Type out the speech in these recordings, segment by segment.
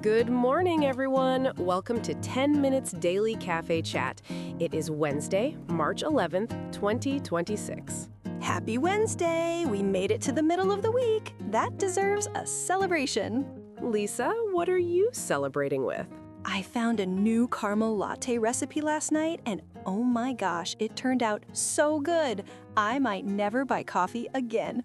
Good morning, everyone. Welcome to 10 Minutes Daily Cafe Chat. It is Wednesday, March 11th, 2026. Happy Wednesday! We made it to the middle of the week. That deserves a celebration. Lisa, what are you celebrating with? I found a new caramel latte recipe last night, and oh my gosh, it turned out so good. I might never buy coffee again.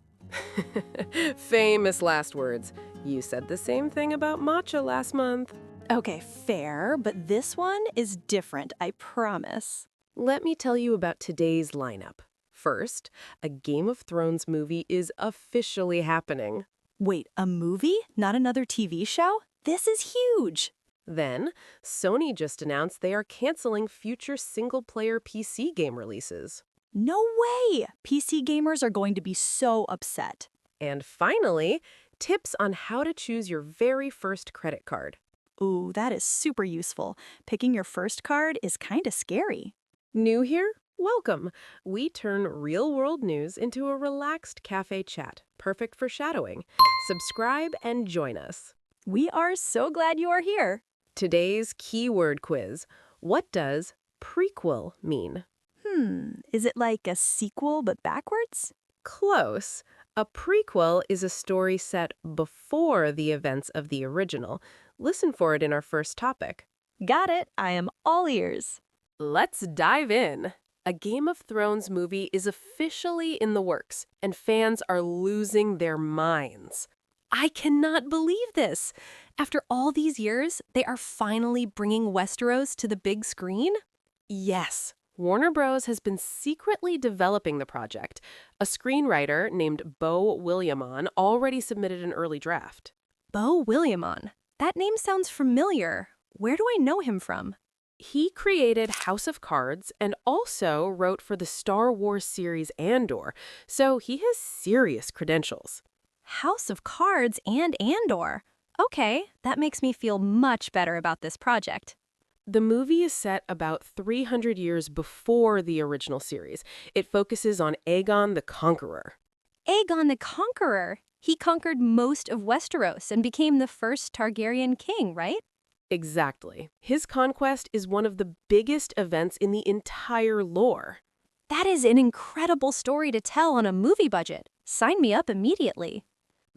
Famous last words. You said the same thing about matcha last month. Okay, fair, but this one is different, I promise. Let me tell you about today's lineup. First, a Game of Thrones movie is officially happening. Wait, a movie? Not another TV show? This is huge! Then, Sony just announced they are canceling future single-player PC game releases. No way! PC gamers are going to be so upset. And finally, tips on how to choose your very first credit card. Ooh, that is super useful. Picking your first card is kinda scary. New here? Welcome. We turn real-world news into a relaxed cafe chat, perfect for shadowing. Subscribe and join us. We are so glad you are here. Today's keyword quiz. What does prequel mean? Is it like a sequel but backwards? Close. A prequel is a story set before the events of the original. Listen for it in our first topic. Got it. I am all ears. Let's dive in. A Game of Thrones movie is officially in the works, and fans are losing their minds. I cannot believe this. After all these years, they are finally bringing Westeros to the big screen? Yes. Warner Bros. Has been secretly developing the project. A screenwriter named Beau Willimon already submitted an early draft. Beau Willimon. That name sounds familiar. Where do I know him from? He created House of Cards and also wrote for the Star Wars series Andor, so he has serious credentials. House of Cards and Andor. Okay, that makes me feel much better about this project. The movie is set about 300 years before the original series. It focuses on Aegon the Conqueror. Aegon the Conqueror? He conquered most of Westeros and became the first Targaryen king, right? Exactly. His conquest is one of the biggest events in the entire lore. That is an incredible story to tell on a movie budget. Sign me up immediately.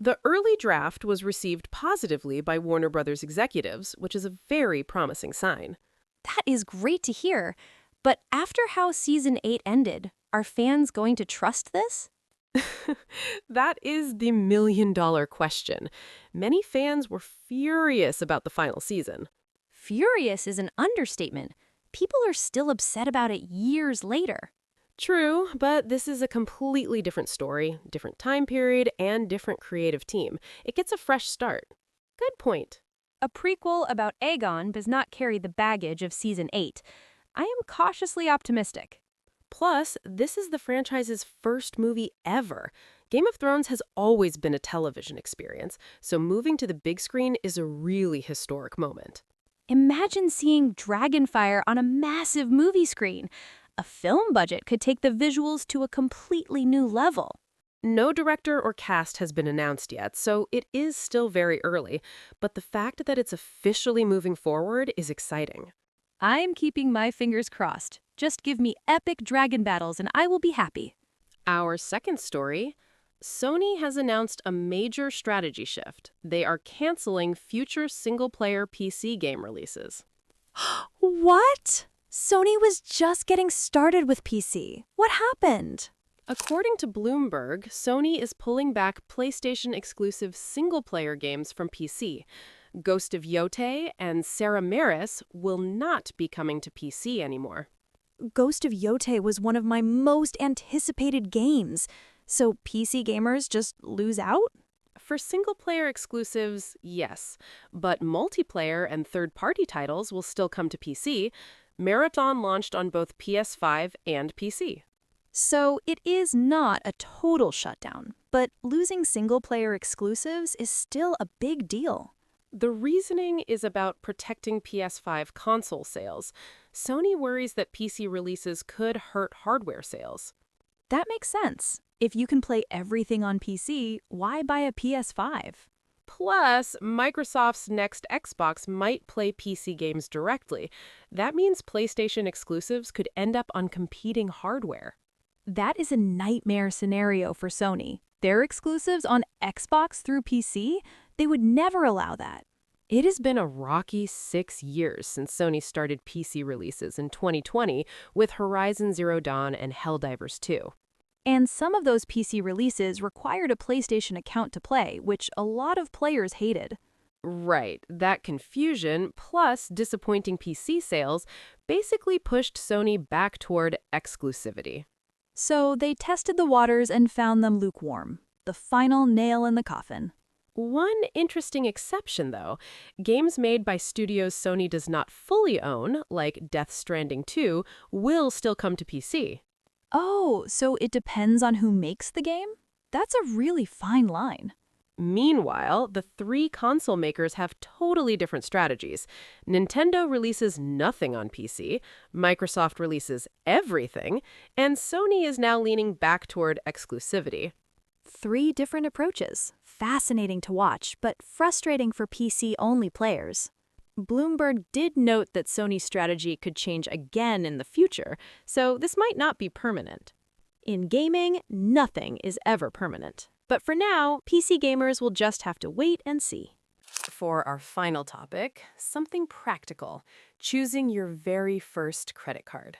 The early draft was received positively by Warner Brothers executives, which is a very promising sign. That is great to hear. But after how Season 8 ended, are fans going to trust this? That is the million-dollar question. Many fans were furious about the final season. Furious is an understatement. People are still upset about it years later. True, but this is a completely different story, different time period, and different creative team. It gets a fresh start. Good point. A prequel about Aegon does not carry the baggage of Season 8. I am cautiously optimistic. Plus, this is the franchise's first movie ever. Game of Thrones has always been a television experience, so moving to the big screen is a really historic moment. Imagine seeing Dragonfire on a massive movie screen. A film budget could take the visuals to a completely new level. No director or cast has been announced yet, so it is still very early, but the fact that it's officially moving forward is exciting. I'm keeping my fingers crossed. Just give me epic dragon battles and I will be happy. Our second story, Sony has announced a major strategy shift. They are canceling future single-player PC game releases. What? Sony was just getting started with PC. What happened? According to Bloomberg, Sony is pulling back PlayStation-exclusive single-player games from PC. Ghost of Yotei and Sarah Maris will not be coming to PC anymore. Ghost of Yotei was one of my most anticipated games. So PC gamers just lose out? For single-player exclusives, yes. But multiplayer and third-party titles will still come to PC. Marathon launched on both PS5 and PC. So it is not a total shutdown, but losing single-player exclusives is still a big deal. The reasoning is about protecting PS5 console sales. Sony worries that PC releases could hurt hardware sales. That makes sense. If you can play everything on PC, why buy a PS5? Plus, Microsoft's next Xbox might play PC games directly. That means PlayStation exclusives could end up on competing hardware. That is a nightmare scenario for Sony. Their exclusives on Xbox through PC? They would never allow that. It has been a rocky 6 years since Sony started PC releases in 2020 with Horizon Zero Dawn and Helldivers 2. And some of those PC releases required a PlayStation account to play, which a lot of players hated. Right, that confusion, plus disappointing PC sales, basically pushed Sony back toward exclusivity. So they tested the waters and found them lukewarm. The final nail in the coffin. One interesting exception, though. Games made by studios Sony does not fully own, like Death Stranding 2, will still come to PC. Oh, so it depends on who makes the game? That's a really fine line. Meanwhile, the 3 console makers have totally different strategies. Nintendo releases nothing on PC, Microsoft releases everything, and Sony is now leaning back toward exclusivity. 3 different approaches. Fascinating to watch, but frustrating for PC-only players. Bloomberg did note that Sony's strategy could change again in the future, so this might not be permanent. In gaming, nothing is ever permanent. But for now, PC gamers will just have to wait and see. For our final topic, something practical, choosing your very first credit card.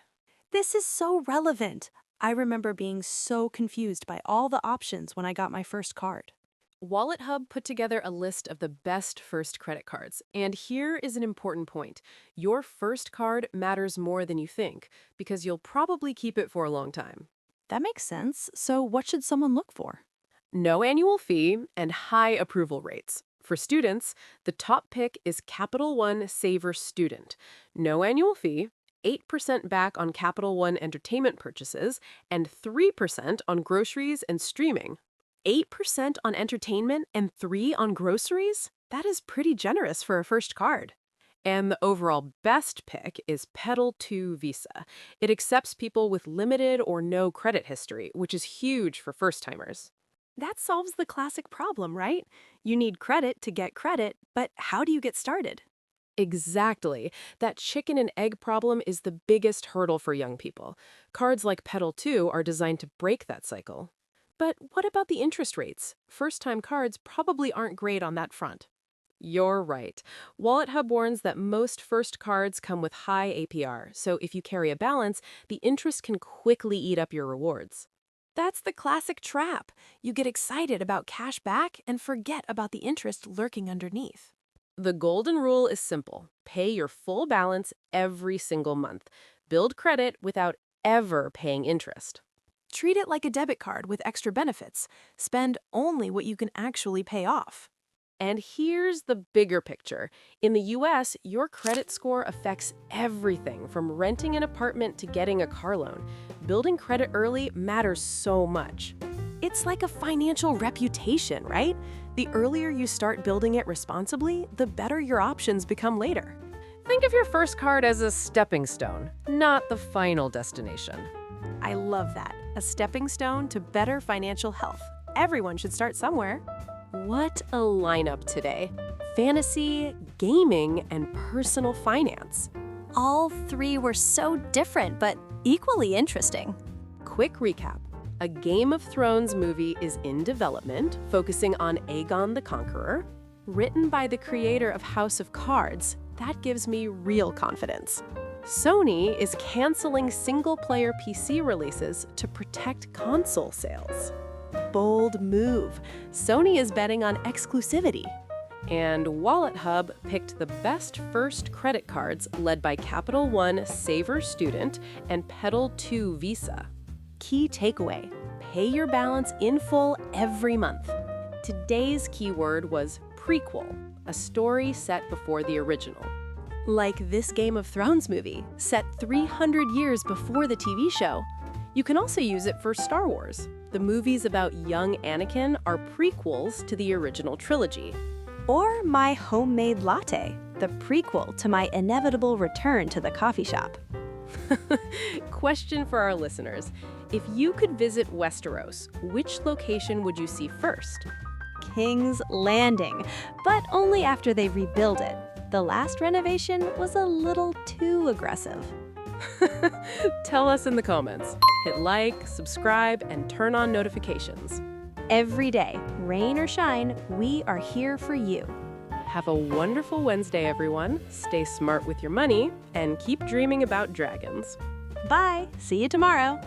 This is so relevant. I remember being so confused by all the options when I got my first card. WalletHub put together a list of the best first credit cards, and here is an important point. Your first card matters more than you think, because you'll probably keep it for a long time. That makes sense. So what should someone look for? No annual fee and high approval rates. For students, the top pick is Capital One Saver Student. No annual fee, 8% back on Capital One entertainment purchases, and 3% on groceries and streaming. 8% on entertainment and 3% on groceries? That is pretty generous for a first card. And the overall best pick is Pedal 2 Visa. It accepts people with limited or no credit history, which is huge for first-timers. That solves the classic problem, right? You need credit to get credit, but how do you get started? Exactly. That chicken and egg problem is the biggest hurdle for young people. Cards like Pedal 2 are designed to break that cycle. But what about the interest rates? First-time cards probably aren't great on that front. You're right. WalletHub warns that most first cards come with high APR, so if you carry a balance, the interest can quickly eat up your rewards. That's the classic trap. You get excited about cash back and forget about the interest lurking underneath. The golden rule is simple. Pay your full balance every single month. Build credit without ever paying interest. Treat it like a debit card with extra benefits. Spend only what you can actually pay off. And here's the bigger picture. In the US, your credit score affects everything from renting an apartment to getting a car loan. Building credit early matters so much. It's like a financial reputation, right? The earlier you start building it responsibly, the better your options become later. Think of your first card as a stepping stone, not the final destination. I love that. A stepping stone to better financial health. Everyone should start somewhere. What a lineup today. Fantasy, gaming, and personal finance. All 3 were so different, but equally interesting. Quick recap. A Game of Thrones movie is in development, focusing on Aegon the Conqueror. Written by the creator of House of Cards, that gives me real confidence. Sony is canceling single-player PC releases to protect console sales. Bold move. Sony is betting on exclusivity. And WalletHub picked the best first credit cards led by Capital One Saver Student and Pedal 2 Visa. Key takeaway: pay your balance in full every month. Today's keyword was prequel, a story set before the original. Like this Game of Thrones movie, set 300 years before the TV show. You can also use it for Star Wars. The movies about young Anakin are prequels to the original trilogy. Or My Homemade Latte, the prequel to my inevitable return to the coffee shop. Question for our listeners. If you could visit Westeros, which location would you see first? King's Landing, but only after they rebuild it. The last renovation was a little too aggressive. Tell us in the comments. Hit like, subscribe, and turn on notifications. Every day, rain or shine, we are here for you. Have a wonderful Wednesday, everyone. Stay smart with your money and keep dreaming about dragons. Bye. See you tomorrow.